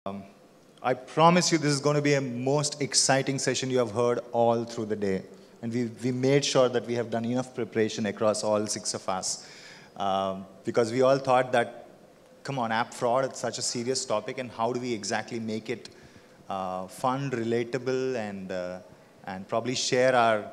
I promise you this is going to be a most exciting session you have heard all through the day. And we made sure that we have done enough preparation across all 6 of us. Because we all thought that, come on, app fraud, it's such a serious topic, and how do we exactly make it fun, relatable, and probably share our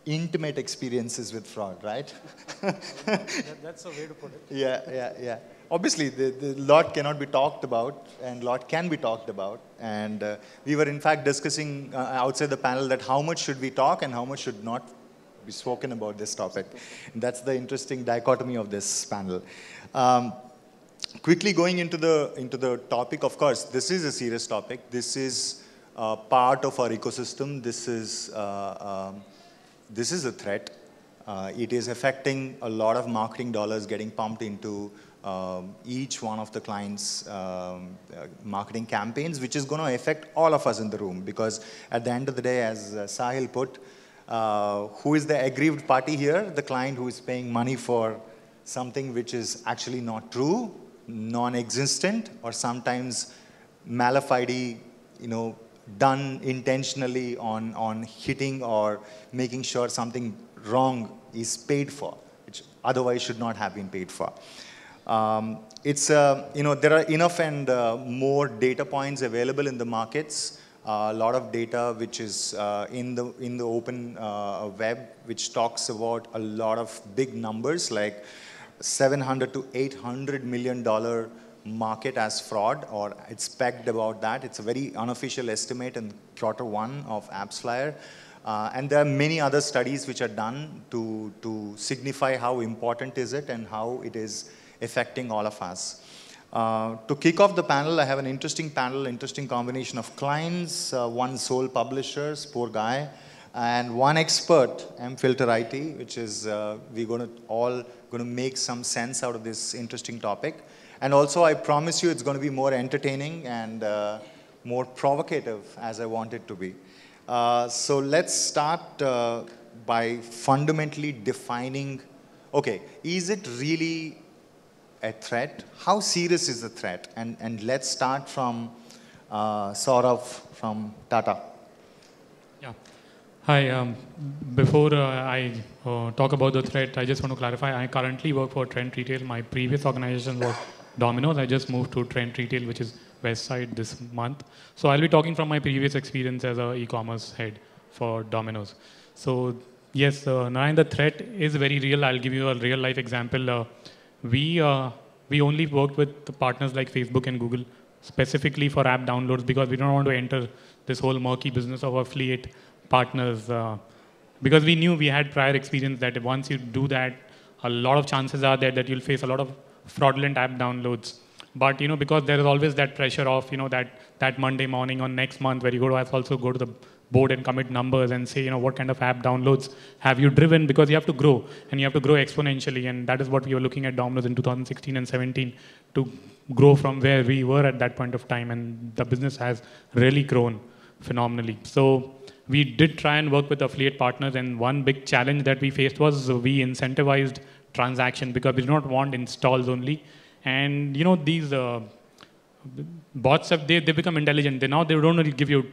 intimate experiences with fraud, right? That's a way to put it. Yeah. Obviously, the lot cannot be talked about, and lot can be talked about. And we were, in fact, discussing outside the panel that how much should we talk and how much should not be spoken about this topic. And that's the interesting dichotomy of this panel. Quickly going into the topic, of course, this is a serious topic. This is part of our ecosystem. This is a threat. It is affecting a lot of marketing dollars getting pumped into each one of the clients' marketing campaigns, which is going to affect all of us in the room. Because at the end of the day, as Sahil put, who is the aggrieved party here? The client who is paying money for something which is actually not true, non-existent, or sometimes malafide, done intentionally on hitting or making sure something wrong is paid for, which otherwise should not have been paid for. There are enough and more data points available in the markets. A lot of data which is in the open web, which talks about a lot of big numbers like $700 to $800 million market as fraud, or it's pegged about that. It's a very unofficial estimate in Q1 of AppsFlyer. And there are many other studies which are done to signify how important is it and how it is affecting all of us. To kick off the panel, I have an interesting panel, interesting combination of clients, one sole publishers, poor guy, and one expert, Mfilterit, which is we're all going to make some sense out of this interesting topic. And also, I promise you, it's going to be more entertaining and more provocative as I want it to be. So let's start by fundamentally defining, okay, is it really a threat? How serious is the threat? And let's start from Sourav from Tata. Yeah. Hi. Before I talk about the threat, I just want to clarify, I currently work for Trent Retail. My previous organization was Domino's. I just moved to Trent Retail, which is West Side, this month. So I'll be talking from my previous experience as an e-commerce head for Domino's. So yes, Narayan, the threat is very real. I'll give you a real life example. We only worked with the partners like Facebook and Google specifically for app downloads because we don't want to enter this whole murky business of affiliate partners. Because we knew we had prior experience that once you do that, a lot of chances are there that you'll face a lot of fraudulent app downloads. But because there is always that pressure of that Monday morning or next month where you also go to the board and commit numbers and say what kind of app downloads have you driven, because you have to grow and you have to grow exponentially, and that is what we were looking at Domino's in 2016 and 17 to grow from where we were at that point of time, and the business has really grown phenomenally. So we did try and work with affiliate partners, and one big challenge that we faced was we incentivized transaction because we do not want installs only. And these bots they become intelligent. They don't only give you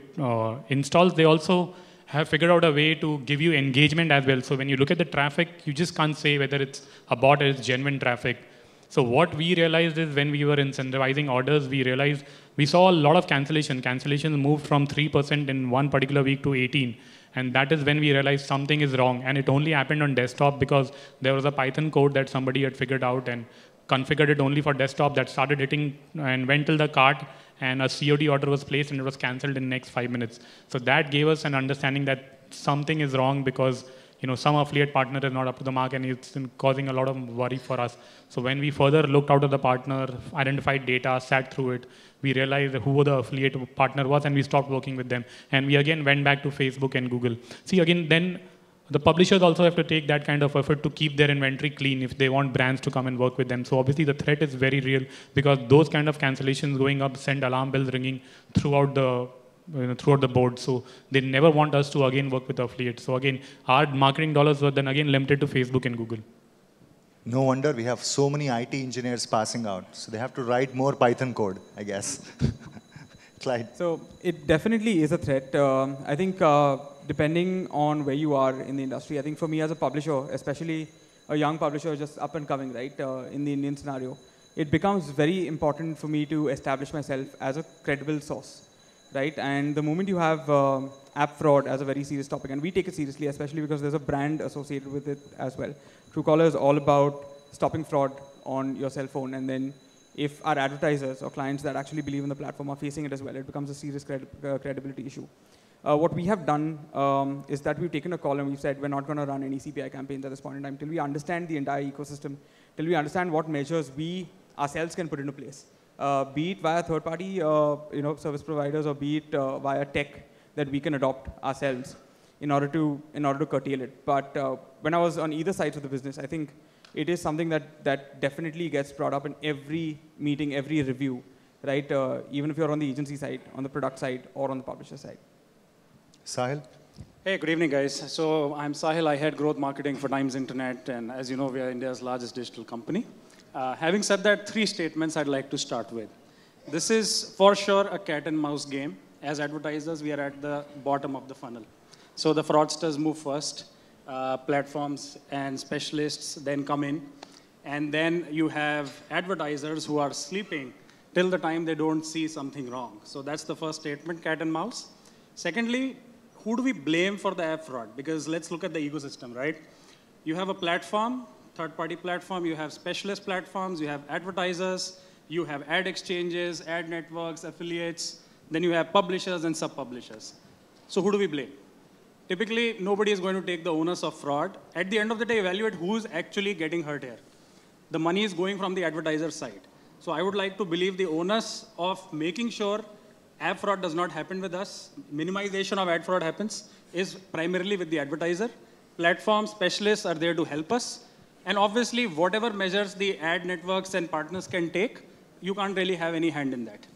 installs, they also have figured out a way to give you engagement as well. So when you look at the traffic, you just can't say whether it's a bot or it's genuine traffic. So what we realized is when we were incentivizing orders, we realized we saw a lot of cancellation. Cancellations moved from 3% in one particular week to 18. And that is when we realized something is wrong. And it only happened on desktop because there was a Python code that somebody had figured out and configured it only for desktop that started hitting and went till the cart, and a COD order was placed and it was cancelled in the next 5 minutes. So that gave us an understanding that something is wrong because some affiliate partner is not up to the mark, and it's causing a lot of worry for us. So when we further looked out of the partner, identified data, sat through it, we realized who the affiliate partner was, and we stopped working with them. And we again went back to Facebook and Google. See, again, then the publishers also have to take that kind of effort to keep their inventory clean if they want brands to come and work with them. So obviously the threat is very real because those kind of cancellations going up send alarm bells ringing throughout the board. So they never want us to again work with affiliates. So again, our marketing dollars were then again limited to Facebook and Google. No wonder we have so many IT engineers passing out. So they have to write more Python code, I guess. Clyde. So it definitely is a threat. I think depending on where you are in the industry, I think for me as a publisher, especially a young publisher just up and coming, right, in the Indian scenario, it becomes very important for me to establish myself as a credible source, right? And the moment you have app fraud as a very serious topic, and we take it seriously, especially because there's a brand associated with it as well. Truecaller is all about stopping fraud on your cell phone, and then if our advertisers or clients that actually believe in the platform are facing it as well, it becomes a serious credibility issue. What we have done is that we've taken a call and we've said we're not going to run any CPI campaigns at this point in time till we understand the entire ecosystem, till we understand what measures we ourselves can put into place, be it via third-party service providers or be it via tech that we can adopt ourselves in order to curtail it. But when I was on either sides of the business, I think it is something that definitely gets brought up in every meeting, every review, right? Even if you're on the agency side, on the product side, or on the publisher side. Sahil? Hey, good evening, guys. So I'm Sahil. I head growth marketing for Times Internet, and as you know, we are India's largest digital company. Having said that, 3 statements I'd like to start with. This is for sure a cat and mouse game. As advertisers, we are at the bottom of the funnel. So the fraudsters move first. Platforms and specialists then come in, and then you have advertisers who are sleeping till the time they don't see something wrong. So that's the first statement, cat and mouse. Secondly, who do we blame for the app fraud? Because let's look at the ecosystem, right? You have a platform, third-party platform, you have specialist platforms, you have advertisers, you have ad exchanges, ad networks, affiliates, then you have publishers and sub-publishers. So who do we blame? Typically, nobody is going to take the onus of fraud. At the end of the day, evaluate who's actually getting hurt here. The money is going from the advertiser side. So I would like to believe the onus of making sure app fraud does not happen with us, minimization of ad fraud happens, is primarily with the advertiser. Platform specialists are there to help us. And obviously, whatever measures the ad networks and partners can take, you can't really have any hand in that.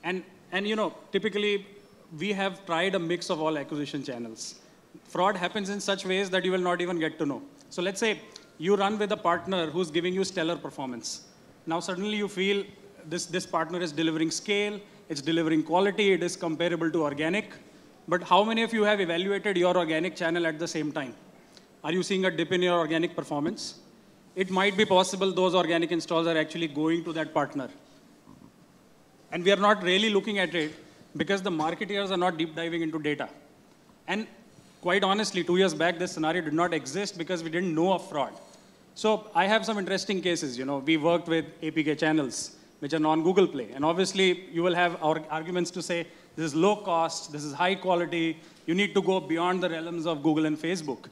And you know, typically, we have tried a mix of all acquisition channels. Fraud happens in such ways that you will not even get to know. So let's say you run with a partner who's giving you stellar performance. Now suddenly you feel this partner is delivering scale, it's delivering quality, it is comparable to organic. But how many of you have evaluated your organic channel at the same time? Are you seeing a dip in your organic performance? It might be possible those organic installs are actually going to that partner. And we are not really looking at it because the marketeers are not deep diving into data. And quite honestly, 2 years back, this scenario did not exist because we didn't know of fraud. So I have some interesting cases. You know, we worked with APK channels, which are non-Google Play. And obviously, you will have our arguments to say, this is low cost, this is high quality, you need to go beyond the realms of Google and Facebook.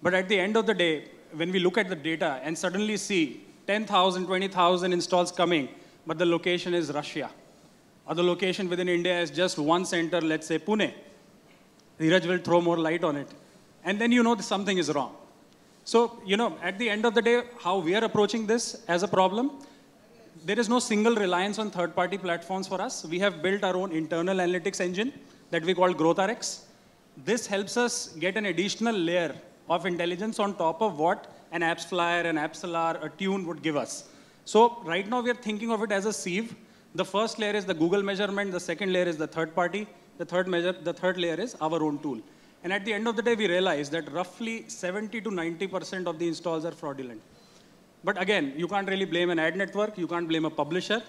But at the end of the day, when we look at the data and suddenly see 10,000, 20,000 installs coming, but the location is Russia, or the location within India is just one center, let's say Pune. Dhiraj will throw more light on it. And then you know something is wrong. So, you know, at the end of the day, how we are approaching this as a problem, there is no single reliance on third-party platforms for us. We have built our own internal analytics engine that we call GrowthRx. This helps us get an additional layer of intelligence on top of what an apps flyer, an AppsLR, a tune would give us. So right now we are thinking of it as a sieve. The first layer is the Google measurement. The second layer is the third party. The third layer is our own tool. And at the end of the day, we realize that roughly 70 to 90% of the installs are fraudulent. But again, you can't really blame an ad network. You can't blame a publisher.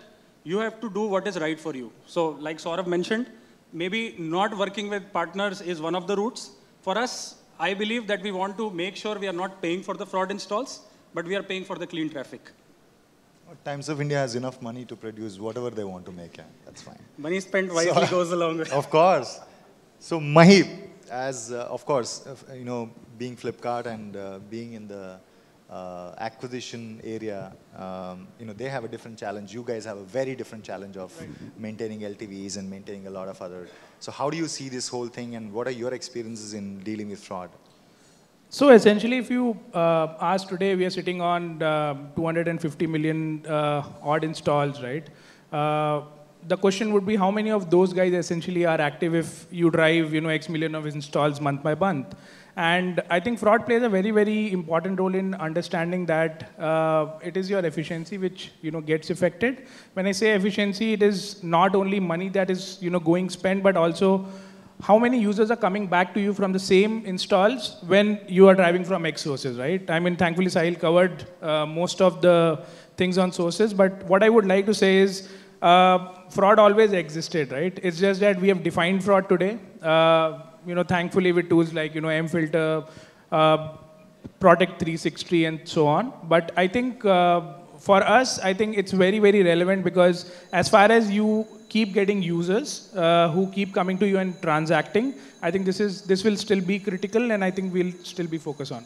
You have to do what is right for you. So like Sourav mentioned, maybe not working with partners is one of the routes. For us, I believe that we want to make sure we are not paying for the fraud installs, but we are paying for the clean traffic. Times of India has enough money to produce whatever they want to make. Yeah, that's fine. Money spent wisely goes a long way. Of course. So Mahip, as of course, you know, being Flipkart and being in the acquisition area, you know, they have a different challenge. You guys have a very different challenge of maintaining LTVs and maintaining a lot of other. So how do you see this whole thing, and what are your experiences in dealing with fraud? So essentially, if you ask today, we are sitting on 250 million odd installs, right? the question would be how many of those guys essentially are active if you drive, X million of installs month by month. And I think fraud plays a very, very important role in understanding that it is your efficiency which gets affected. When I say efficiency, it is not only money that is going spent, but also how many users are coming back to you from the same installs when you are driving from X sources, right? I mean, thankfully, Sahil covered most of the things on sources, but what I would like to say is fraud always existed, right? It's just that we have defined fraud today. Thankfully with tools like, Mfilter, Protect 360 and so on. But I think for us, I think it's very, very relevant because as far as you keep getting users who keep coming to you and transacting, I think this will still be critical and I think we'll still be focused on.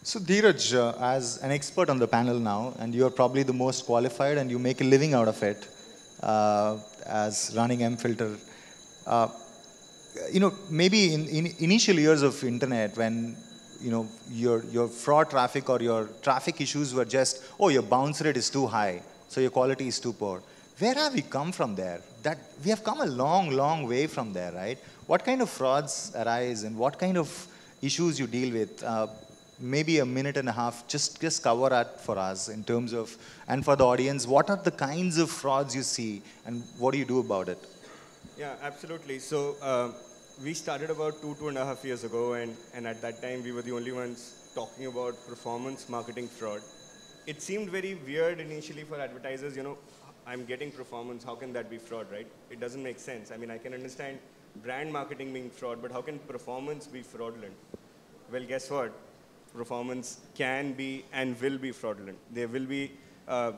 So Dhiraj, as an expert on the panel now, and you're probably the most qualified and you make a living out of it as running Mfilter. Maybe in initial years of internet when, your fraud traffic or your traffic issues were just, oh, your bounce rate is too high, so your quality is too poor. Where have we come from there? That we have come a long, long way from there, right? What kind of frauds arise and what kind of issues you deal with? Maybe a minute and a half, just cover that for us in terms of, and for the audience, what are the kinds of frauds you see and what do you do about it? Yeah, absolutely. So we started about 2.5 years ago, and at that time we were the only ones talking about performance marketing fraud. It seemed very weird initially for advertisers, I'm getting performance, how can that be fraud, right? It doesn't make sense. I mean, I can understand brand marketing being fraud, but how can performance be fraudulent? Well, guess what? Performance can be and will be fraudulent. There will be,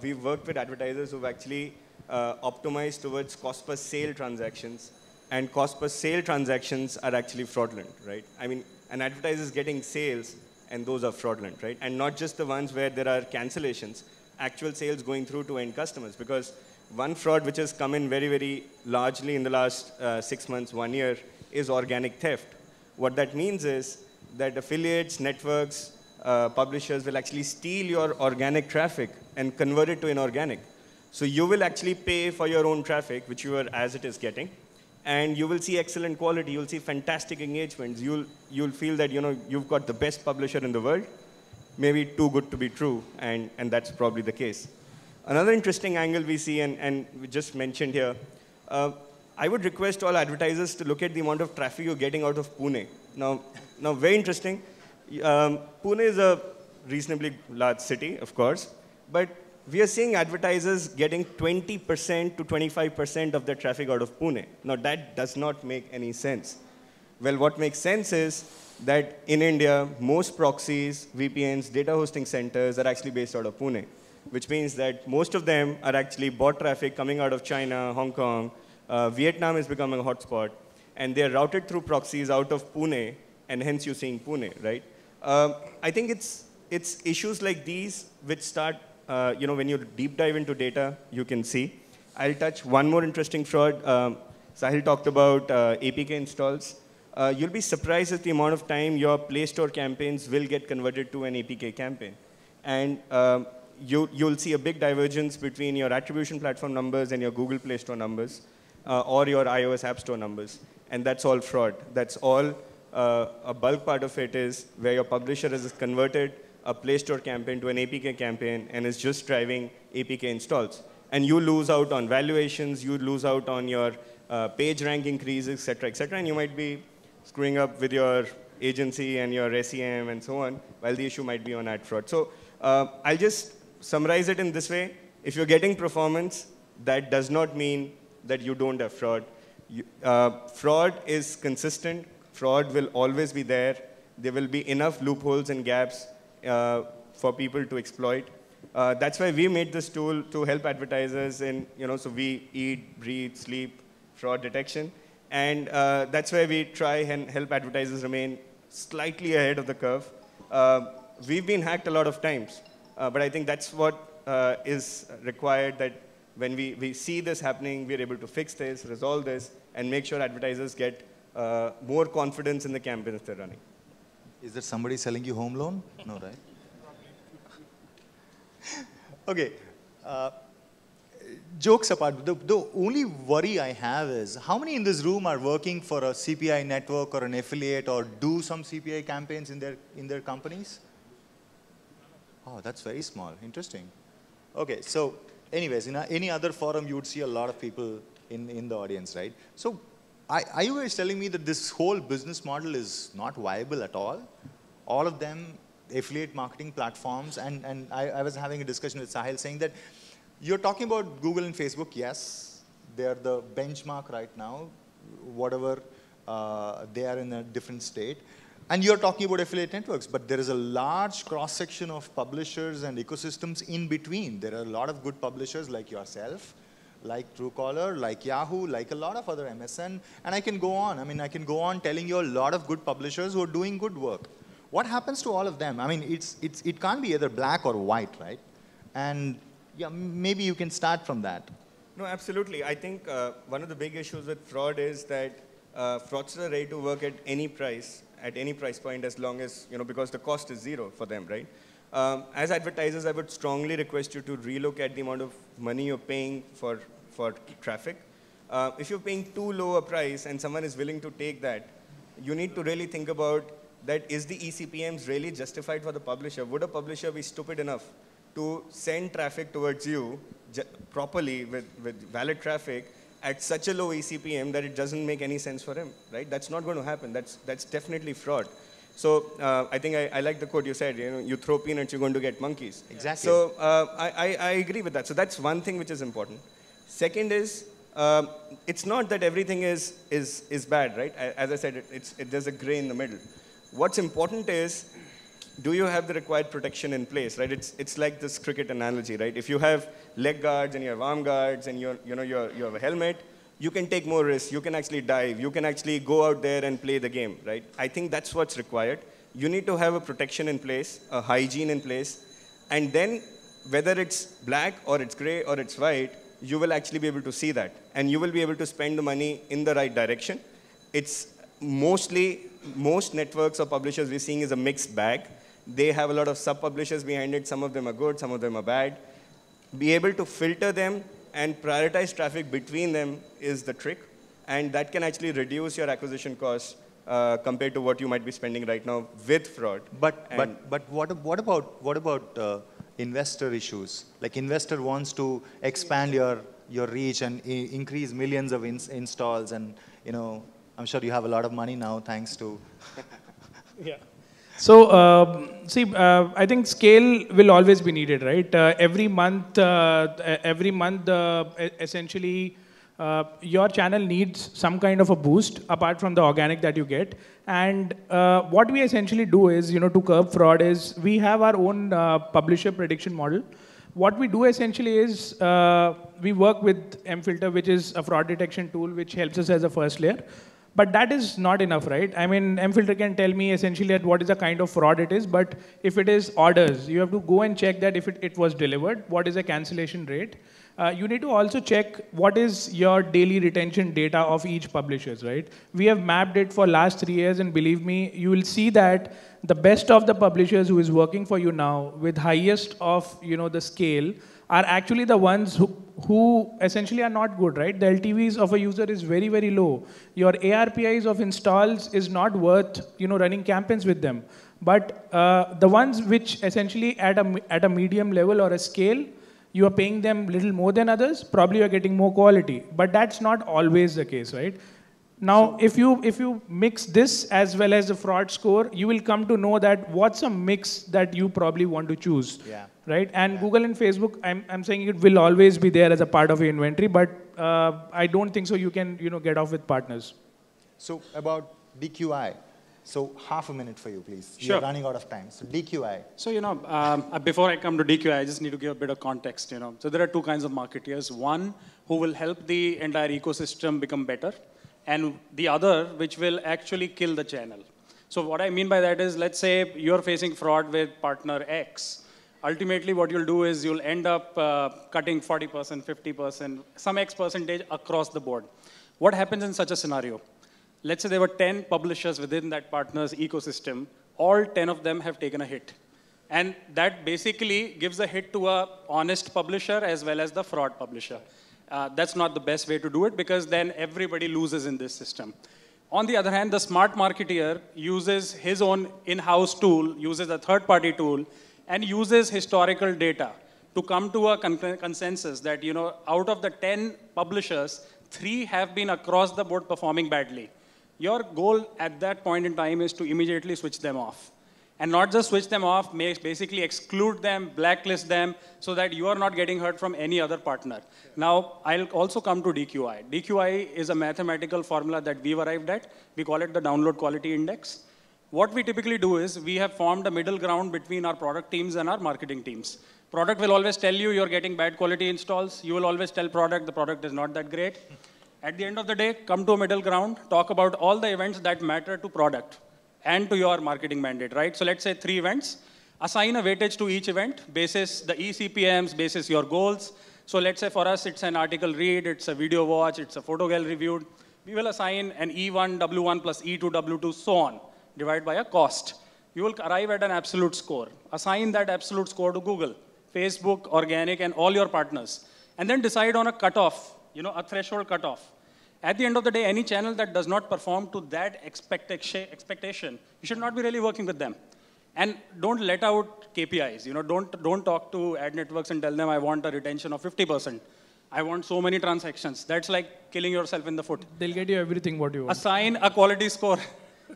we've worked with advertisers who've actually optimized towards cost per sale transactions, and cost per sale transactions are actually fraudulent, right? I mean, an advertiser is getting sales, and those are fraudulent, right? And not just the ones where there are cancellations, actual sales going through to end customers. Because one fraud which has come in very, very largely in the last 6 months, 1 year, is organic theft. What that means is that affiliates, networks, publishers will actually steal your organic traffic and convert it to inorganic. So you will actually pay for your own traffic, which you are as it is getting, and you will see excellent quality. You'll see fantastic engagements. You'll feel that you've got the best publisher in the world, maybe too good to be true, and that's probably the case. Another interesting angle we see, and we just mentioned here, I would request all advertisers to look at the amount of traffic you're getting out of Pune. Now very interesting. Pune is a reasonably large city, of course, but we are seeing advertisers getting 20% to 25% of their traffic out of Pune. Now, that does not make any sense. Well, what makes sense is that in India, most proxies, VPNs, data hosting centers are actually based out of Pune, which means that most of them are actually bot traffic coming out of China, Hong Kong. Vietnam is becoming a hotspot, and they're routed through proxies out of Pune, and hence you're seeing Pune, right? I think it's issues like these which start, when you deep dive into data, you can see. I'll touch one more interesting fraud. Sahil talked about APK installs. You'll be surprised at the amount of time your Play Store campaigns will get converted to an APK campaign. And you'll see a big divergence between your attribution platform numbers and your Google Play Store numbers, or your iOS App Store numbers. And that's all fraud. That's all, a bulk part of it is where your publisher has converted a Play Store campaign to an APK campaign and is just driving APK installs. And you lose out on valuations, you lose out on your page rank increases, et cetera, and you might be screwing up with your agency and your SEM and so on, while the issue might be on ad fraud. So I'll just summarize it in this way. If you're getting performance, that does not mean that you don't have fraud. Fraud is consistent. Fraud will always be there. There will be enough loopholes and gaps for people to exploit. That's why we made this tool to help advertisers in, so we eat, breathe, sleep, fraud detection. And that's why we try and help advertisers remain slightly ahead of the curve. We've been hacked a lot of times, but I think that's what is required, that when we see this happening, we're able to fix this, resolve this, and make sure advertisers get more confidence in the campaigns they're running. Is there somebody selling you home loan? No, right? Okay. jokes apart, the only worry I have is how many in this room are working for a CPI network or an affiliate or do some CPI campaigns in their companies? Oh, that's very small. Interesting. Okay, so anyways, in any other forum, you would see a lot of people in the audience, right? So are you guys telling me that this whole business model is not viable at all? All of them, affiliate marketing platforms, and I was having a discussion with Sahil saying that you're talking about Google and Facebook, yes, they're the benchmark right now, whatever they are in a different state. And you're talking about affiliate networks, but there is a large cross-section of publishers and ecosystems in between. There are a lot of good publishers like yourself, like Truecaller, like Yahoo, like a lot of other MSN, and I can go on. I mean, I can go on telling you a lot of good publishers who are doing good work. What happens to all of them? I mean, it can't be either black or white, right? And yeah, maybe you can start from that. No, absolutely. I think one of the big issues with fraud is that fraudsters are ready to work at any price point, as long as, because the cost is zero for them, right? As advertisers, I would strongly request you to relook at the amount of money you're paying for traffic. If you're paying too low a price and someone is willing to take that, you need to really think about that, is the eCPMs really justified for the publisher? Would a publisher be stupid enough to send traffic towards you properly with valid traffic at such a low eCPM that it doesn't make any sense for him, right? That's not going to happen. That's definitely fraud. So I think I like the quote you said, you throw peanuts, you're going to get monkeys. Exactly. So I agree with that. So that's one thing which is important. Second is, it's not that everything is bad, right? As I said, there's a gray in the middle. What's important is, do you have the required protection in place, right? It's like this cricket analogy, right? If you have leg guards and you have arm guards and you have a helmet, you can take more risks. You can actually dive. You can actually go out there and play the game, right? I think that's what's required. You need to have a protection in place, a hygiene in place, and then whether it's black or it's gray or it's white, you will actually be able to see that, and you will be able to spend the money in the right direction. It's most networks or publishers we're seeing is a mixed bag. They have a lot of sub-publishers behind it. Some of them are good, some of them are bad. Be able to filter them and prioritize traffic between them is the trick. And that can actually reduce your acquisition costs compared to what you might be spending right now with fraud. But what about investor issues? Like investor wants to expand your reach and increase millions of installs, and I'm sure you have a lot of money now thanks to. Yeah. So, I think scale will always be needed, right? Every month, essentially, your channel needs some kind of a boost apart from the organic that you get. And what we essentially do is, to curb fraud is we have our own publisher prediction model. What we do essentially is we work with Mfilter, which is a fraud detection tool, which helps us as a first layer. But that is not enough, right? I mean, Mfilter can tell me essentially what is the kind of fraud it is, but if it is orders, you have to go and check that if it was delivered, what is the cancellation rate. You need to also check what is your daily retention data of each publishers, right? We have mapped it for last 3 years, and believe me, you will see that the best of the publishers who is working for you now with highest of the scale are actually the ones who essentially are not good, right? The LTVs of a user is very, very low. Your ARPIs of installs is not worth running campaigns with them. But the ones which essentially at a medium level or a scale, you are paying them little more than others, probably you're getting more quality. But that's not always the case, right? Now, if you mix this as well as the fraud score, you will come to know that what's a mix that you probably want to choose, right? And Google and Facebook, I'm saying it will always be there as a part of your inventory, but I don't think so you can get off with partners. So about DQI. So half a minute for you, please. Sure. We're running out of time. So DQI. So, before I come to DQI, I just need to give a bit of context, So there are two kinds of marketeers. One who will help the entire ecosystem become better, and the other which will actually kill the channel. So what I mean by that is, let's say you're facing fraud with partner X. Ultimately, what you'll do is you'll end up cutting 40%, 50%, some X percentage across the board. What happens in such a scenario? Let's say there were 10 publishers within that partner's ecosystem. All 10 of them have taken a hit. And that basically gives a hit to a honest publisher as well as the fraud publisher. That's not the best way to do it because then everybody loses in this system. On the other hand, the smart marketeer uses his own in-house tool, uses a third-party tool, and uses historical data to come to a consensus that, out of the 10 publishers, 3 have been across the board performing badly. Your goal at that point in time is to immediately switch them off. And not just switch them off, basically exclude them, blacklist them, so that you are not getting hurt from any other partner. Now, I'll also come to DQI. DQI is a mathematical formula that we've arrived at. We call it the download quality index. What we typically do is we have formed a middle ground between our product teams and our marketing teams. Product will always tell you you're getting bad quality installs. You will always tell product the product is not that great. At the end of the day, come to a middle ground, talk about all the events that matter to product and to your marketing mandate, right? So let's say 3 events. Assign a weightage to each event, basis the eCPMs, basis your goals. So let's say for us, it's an article read, it's a video watch, it's a photo gallery viewed. We will assign an E1, W1 plus E2, W2, so on, divided by a cost. You will arrive at an absolute score. Assign that absolute score to Google, Facebook, organic, and all your partners. And then decide on a cutoff, a threshold cutoff. At the end of the day, any channel that does not perform to that expectation, you should not be really working with them. And don't let out KPIs. Don't talk to ad networks and tell them I want a retention of 50%. I want so many transactions. That's like killing yourself in the foot. They'll get you everything what you want. Assign a quality score.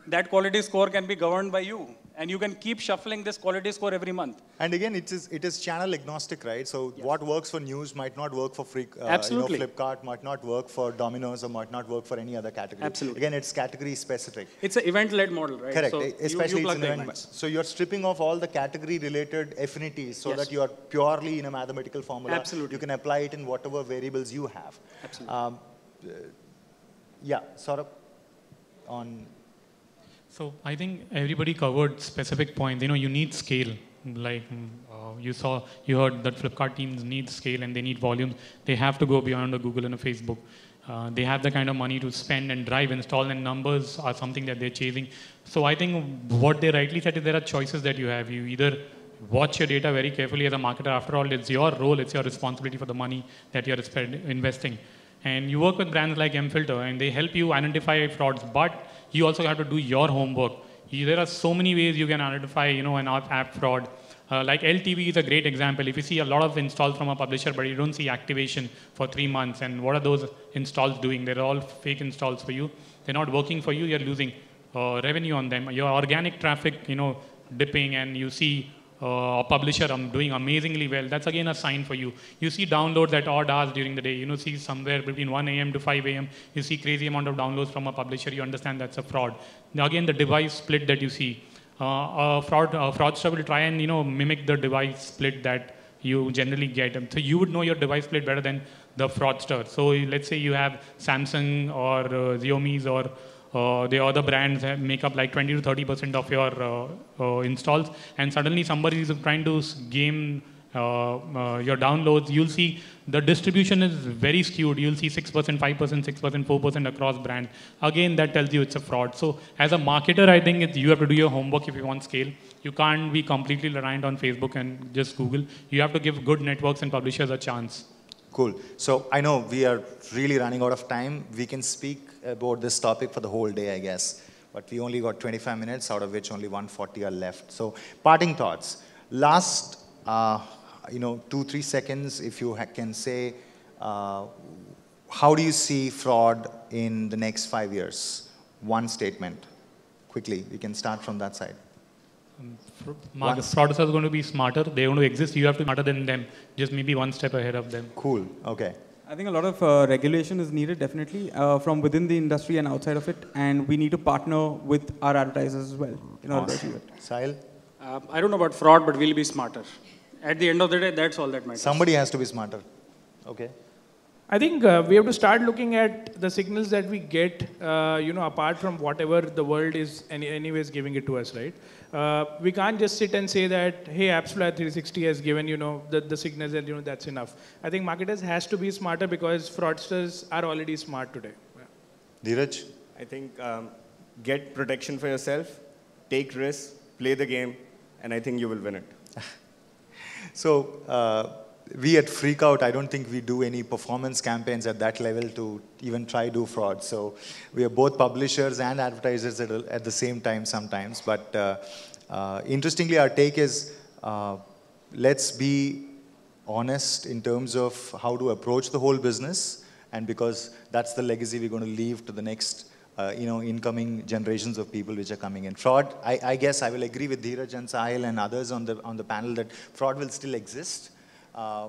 That quality score can be governed by you. And you can keep shuffling this quality score every month. And again, it is channel agnostic, right? So what works for news might not work for Absolutely. Flipkart, might not work for Domino's, or might not work for any other category. Absolutely. Again, it's category specific. It's an event-led model, right? Correct. So Especially you it's plug an the event. events. So you're stripping off all the category-related affinities so that you are purely in a mathematical formula. Absolutely. You can apply it in whatever variables you have. Absolutely. Yeah, Sourav, on... So I think everybody covered specific points. You need scale. Like you heard that Flipkart teams need scale and they need volume. They have to go beyond a Google and a Facebook. They have the kind of money to spend and drive, install, and numbers are something that they're chasing. So I think what they rightly said is there are choices that you have. You either watch your data very carefully as a marketer. After all, it's your role, it's your responsibility for the money that you're investing. And you work with brands like Mfilterit, and they help you identify frauds, but you also have to do your homework. There are so many ways you can identify, an app fraud. Like LTV is a great example. If you see a lot of installs from a publisher, but you don't see activation for 3 months, and what are those installs doing? They're all fake installs for you. They're not working for you. You're losing revenue on them. Your organic traffic, dipping, and you see a publisher doing amazingly well. That's again a sign for you. You see downloads at odd hours during the day. See somewhere between 1 a.m. to 5 a.m. You see crazy amount of downloads from a publisher. You understand that's a fraud. Now again, the device split that you see. A fraudster will try and mimic the device split that you generally get. So you would know your device split better than the fraudster. So let's say you have Samsung or Xiaomi's or the other brands make up like 20 to 30% of your installs, and suddenly somebody is trying to game your downloads. You'll see the distribution is very skewed. You'll see 6%, 5%, 6%, 4% across brands. Again, that tells you it's a fraud. So as a marketer, I think you have to do your homework if you want scale. You can't be completely reliant on Facebook and just Google. You have to give good networks and publishers a chance. Cool. So I know we are really running out of time. We can speak about this topic for the whole day, I guess. But we only got 25 minutes, out of which only 140 are left. So parting thoughts. Last, 2-3 seconds, if you can say, how do you see fraud in the next 5 years? One statement. Quickly, we can start from that side. Fraudsters are going to be smarter. They're going to exist. You have to be smarter than them. Just maybe one step ahead of them. Cool. Okay. I think a lot of regulation is needed, definitely, from within the industry and outside of it. And we need to partner with our advertisers as well in order to achieve it. Sahil? I don't know about fraud, but we'll be smarter. At the end of the day, that's all that matters. Somebody has to be smarter. Okay. I think we have to start looking at the signals that we get, apart from whatever the world is anyways giving it to us, right? We can't just sit and say that, hey, AppsFlyer 360 has given, the signals and, that's enough. I think marketers has to be smarter because fraudsters are already smart today. Yeah. Dhiraj? I think get protection for yourself, take risks, play the game, and I think you will win it. So, we at FreakOut, I don't think we do any performance campaigns at that level to even try do fraud. So we are both publishers and advertisers at the same time sometimes. But interestingly, our take is let's be honest in terms of how to approach the whole business, and because that's the legacy we're going to leave to the next incoming generations of people which are coming in. Fraud, I guess I will agree with Dhiraj and Sahil and others on the panel that fraud will still exist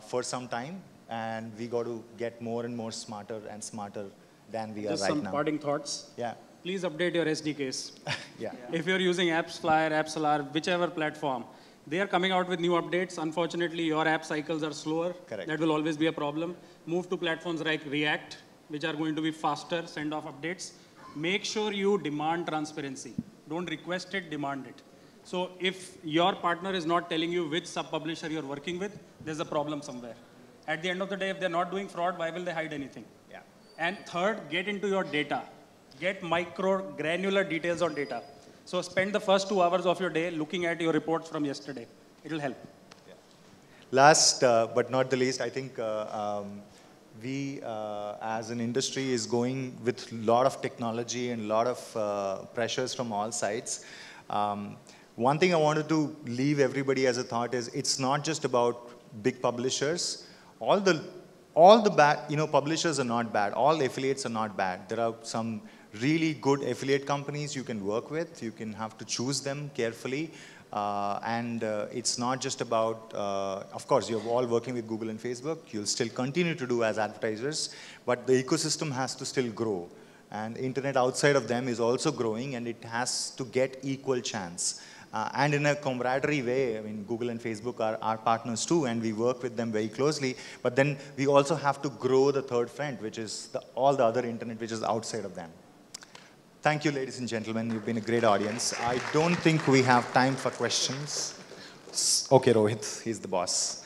for some time, and we got to get more and more smarter and smarter than we are right now. Just some parting thoughts. Yeah. Please update your SDKs. Yeah. If you're using AppsFlyer, AppsLR, whichever platform, they are coming out with new updates. Unfortunately, your app cycles are slower. Correct. That will always be a problem. Move to platforms like React, which are going to be faster, send off updates. Make sure you demand transparency. Don't request it, demand it. So if your partner is not telling you which sub-publisher you're working with, there's a problem somewhere. At the end of the day, if they're not doing fraud, why will they hide anything? Yeah. And third, get into your data. Get micro, granular details on data. So spend the first 2 hours of your day looking at your reports from yesterday. It'll help. Yeah. Last but not the least, I think we as an industry is going with a lot of technology and a lot of pressures from all sides. One thing I wanted to leave everybody as a thought is it's not just about big publishers. All the bad, publishers are not bad. All affiliates are not bad. There are some really good affiliate companies you can work with. You can have to choose them carefully. And it's not just about, of course, you're all working with Google and Facebook. You'll still continue to do as advertisers, but the ecosystem has to still grow. And the internet outside of them is also growing, and it has to get equal chance. And in a camaraderie way, I mean, Google and Facebook are our partners too, and we work with them very closely. But then we also have to grow the third front, which is all the other internet, which is outside of them. Thank you, ladies and gentlemen. You've been a great audience. I don't think we have time for questions. Okay, Rohit, he's the boss.